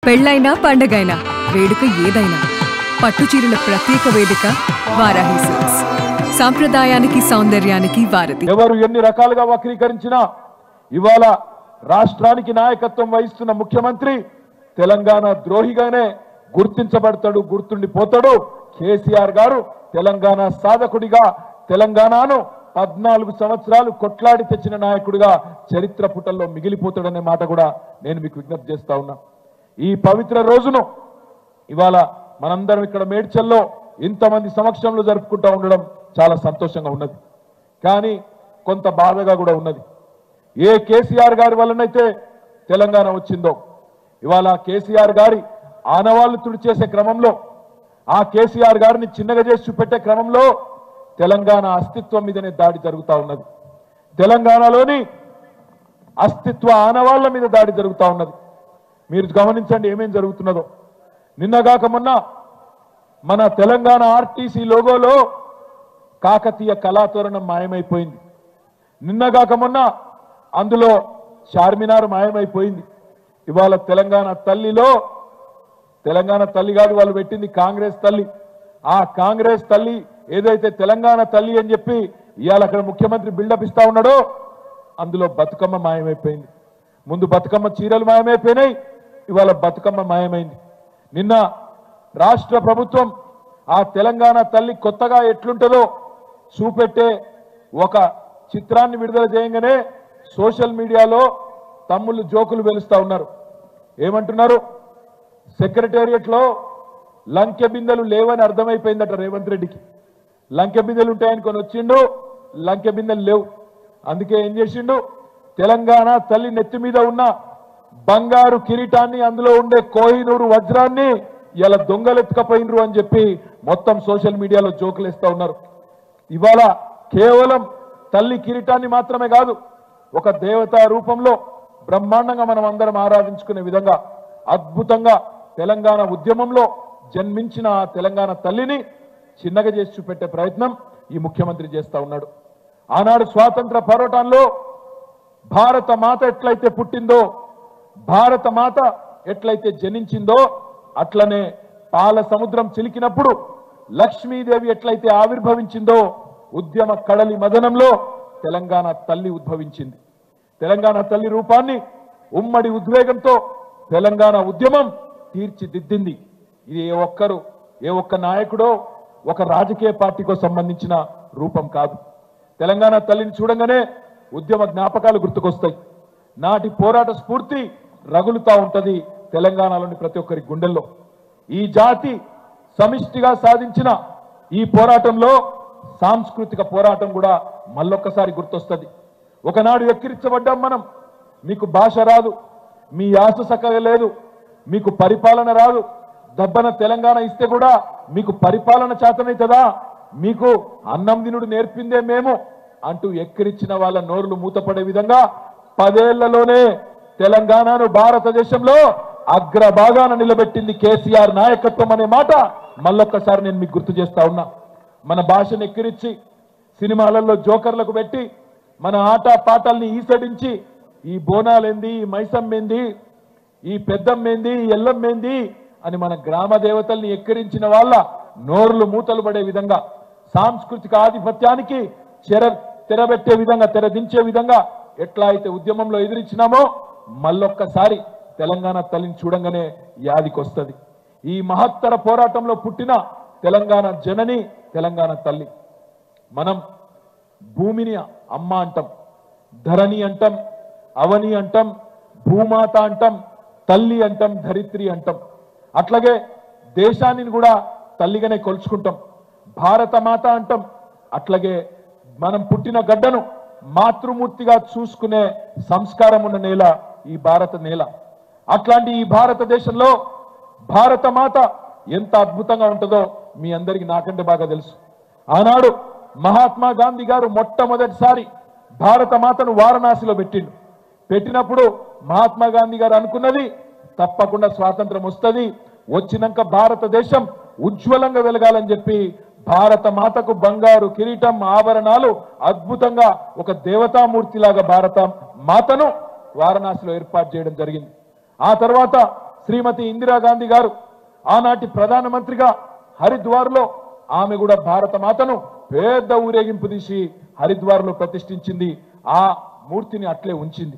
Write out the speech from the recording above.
పెళ్ళైనా పండగైనా వేడుక ఏదైనా పట్టుచీరల ప్రత్యేక వేదిక వారాహి సిల్క్స్. సాంప్రదాయానికి సౌందర్యానికి వారధి. ఎవరు ఎన్ని రకాలుగా వక్రీకరించినా ఇవాళ రాష్ట్రానికి నాయకత్వం వహిస్తున్న ముఖ్యమంత్రి తెలంగాణ ద్రోహిగానే గుర్తించబడతాడు, గుర్తుండిపోతాడు. కేసీఆర్ గారు తెలంగాణ సాధకుడిగా తెలంగాణను 14 సంవత్సరాలు కొట్లాడి తెచ్చిన నాయకుడిగా చరిత్ర పుటల్లో మిగిలిపోతాడనే మాట కూడా నేను మీకు విజ్ఞప్తి చేస్తా ఉన్నా. ఈ పవిత్ర రోజును ఇవాళ మనందరం ఇక్కడ మేడ్చల్లో ఇంతమంది సమక్షంలో జరుపుకుంటూ ఉండడం చాలా సంతోషంగా ఉన్నది. కానీ కొంత బాధగా కూడా ఉన్నది. ఏ కేసీఆర్ గారి వల్లనైతే తెలంగాణ వచ్చిందో ఇవాళ కేసీఆర్ గారి ఆనవాళ్లు తుడిచేసే క్రమంలో, ఆ కేసీఆర్ గారిని చిన్నగా చేసి చూపెట్టే క్రమంలో తెలంగాణ అస్తిత్వం మీదనే దాడి జరుగుతూ ఉన్నది. తెలంగాణలోని అస్తిత్వ ఆనవాళ్ల మీద దాడి జరుగుతూ ఉన్నది. మీరు గమనించండి ఏమేం జరుగుతున్నదో. నిన్నగాక మొన్న మన తెలంగాణ ఆర్టీసీ లోగోలో కాకతీయ కళాతోరణం మాయమైపోయింది. నిన్నగాక మొన్న అందులో చార్మినార్ మాయమైపోయింది. ఇవాళ తెలంగాణ తల్లిలో, తెలంగాణ తల్లి కాదు వాళ్ళు పెట్టింది కాంగ్రెస్ తల్లి. ఆ కాంగ్రెస్ తల్లి ఏదైతే తెలంగాణ తల్లి అని చెప్పి ఇవాళ అక్కడ ముఖ్యమంత్రి బిల్డప్ ఇస్తా ఉన్నాడో అందులో బతుకమ్మ మాయమైపోయింది. ముందు బతుకమ్మ చీరలు మాయమైపోయినాయి, ఇవాళ బతుకమ్మ మాయమైంది. నిన్న రాష్ట్ర ప్రభుత్వం ఆ తెలంగాణ తల్లి కొత్తగా ఎట్లుంటుందో చూపెట్టే ఒక చిత్రాన్ని విడుదల చేయగానే సోషల్ మీడియాలో తమ్ముళ్ళు జోకులు వెలుస్తా ఉన్నారు. ఏమంటున్నారు? సెక్రటేరియట్లో లంకె బిందెలు లేవని అర్థమైపోయిందట రేవంత్ రెడ్డికి. లంకె బిందెలు ఉంటాయని కొని వచ్చిండు, లంకె బిందెలు లేవు. అందుకే ఏం చేసిండు? తెలంగాణ తల్లి నెత్తి మీద ఉన్న బంగారు కిరీటాన్ని, అందులో ఉండే కోహినూరు వజ్రాన్ని ఇలా దొంగలెత్తుకపోయినరు అని చెప్పి మొత్తం సోషల్ మీడియాలో జోకులు వేస్తా ఉన్నారు. ఇవాళ కేవలం తల్లి కిరీటాన్ని మాత్రమే కాదు, ఒక దేవతా రూపంలో బ్రహ్మాండంగా మనం అందరం ఆరాధించుకునే విధంగా అద్భుతంగా తెలంగాణ ఉద్యమంలో జన్మించిన ఆ తెలంగాణ తల్లిని చిన్నగా చేసి చూపెట్టే ప్రయత్నం ఈ ముఖ్యమంత్రి చేస్తా ఉన్నాడు. ఆనాడు స్వాతంత్ర పోరాటంలో భారత మాత ఎట్లయితే పుట్టిందో, భారత మాత ఎట్లయితే జనించిందో, అట్లనే పాల సముద్రం చిలికినప్పుడు లక్ష్మీదేవి ఎట్లయితే ఆవిర్భవించిందో, ఉద్యమ కడలి మదనంలో తెలంగాణ తల్లి ఉద్భవించింది. తెలంగాణ తల్లి రూపాన్ని ఉమ్మడి ఉద్వేగంతో తెలంగాణ ఉద్యమం తీర్చిదిద్దింది. ఇది ఏ ఒక్క నాయకుడో ఒక రాజకీయ పార్టీకో సంబంధించిన రూపం కాదు. తెలంగాణ తల్లిని చూడంగానే ఉద్యమ జ్ఞాపకాలు గుర్తుకొస్తాయి. నాటి పోరాట స్ఫూర్తి రగులుతా ఉంటది తెలంగాణలోని ప్రతి ఒక్కరి గుండెల్లో. ఈ జాతి సమిష్టిగా సాధించిన ఈ పోరాటంలో సాంస్కృతిక పోరాటం కూడా మళ్ళొక్కసారి గుర్తొస్తుంది. ఒకనాడు ఎక్కిరించబడ్డాం మనం, మీకు భాష రాదు, మీ యాస చక్కగా లేదు, మీకు పరిపాలన రాదు, దబ్బన తెలంగాణ ఇస్తే కూడా మీకు పరిపాలన చేతనైతుందా, మీకు అన్నం తినుడు నేర్పిందే మేము అంటూ ఎక్కిరించిన వాళ్ళ నోర్లు మూతపడే విధంగా 10 ఏళ్లలోనే తెలంగాణను భారతదేశంలో అగ్రభాగాన నిలబెట్టింది కేసీఆర్ నాయకత్వం అనే మాట మళ్ళొక్కసారి నేను మీకు గుర్తు చేస్తా ఉన్నా. మన భాషను ఎక్కిరించి సినిమాలలో జోకర్లకు పెట్టి మన ఆట పాటల్ని ఈసడించి ఈ బోనాలేంది, ఈ మైసమ్మేంది, ఈ పెద్దమ్మేంది, ఈ ఎల్లమ్మేంది అని మన గ్రామ దేవతల్ని ఎక్కిరించిన వాళ్ళ నోర్లు మూతలు పడే విధంగా, సాంస్కృతిక ఆధిపత్యానికి తెరబెట్టే విధంగా, తెరదించే విధంగా ఎట్లా అయితే ఉద్యమంలో ఎదిరించినామో మళ్ళొక్కసారి తెలంగాణ తల్లిని చూడంగానే యాదికొస్తుంది. ఈ మహత్తర పోరాటంలో పుట్టిన తెలంగాణ జనని తెలంగాణ తల్లి. మనం భూమిని అమ్మ అంటాం, ధరణి అంటాం, అవని అంటాం, భూమాత అంటాం, తల్లి అంటాం, ధరిత్రి అంటాం. అట్లాగే దేశాన్ని కూడా తల్లిగానే కొలుచుకుంటాం, భారత మాత అంటాం. అట్లాగే మనం పుట్టిన గడ్డను మాతృమూర్తిగా చూసుకునే సంస్కారం ఉన్న నేల ఈ భారత నేల. అట్లాంటి ఈ భారతదేశంలో భారత మాత ఎంత అద్భుతంగా ఉంటుందో మీ అందరికీ నాకంటే బాగా తెలుసు. ఆనాడు మహాత్మా గాంధీ గారు మొట్టమొదటిసారి భారత మాతను వారణాసిలో పెట్టినప్పుడు మహాత్మా గాంధీ గారు అనుకున్నది తప్పకుండా స్వాతంత్రం వస్తుంది, వచ్చినాక భారతదేశం ఉజ్వలంగా వెలగాలని చెప్పి భారత మాతకు బంగారు కిరీటం, ఆభరణాలు, అద్భుతంగా ఒక దేవతామూర్తిలాగా భారత మాతను వారణాసిలో ఏర్పాటు చేయడం జరిగింది. ఆ తర్వాత శ్రీమతి ఇందిరాగాంధీ గారు ఆనాటి ప్రధానమంత్రిగా హరిద్వార్లో ఆమె కూడా భారత మాతను పెద్ద ఊరేగింపు తీసి హరిద్వార్లో ప్రతిష్ఠించింది. ఆ మూర్తిని అట్లే ఉంచింది.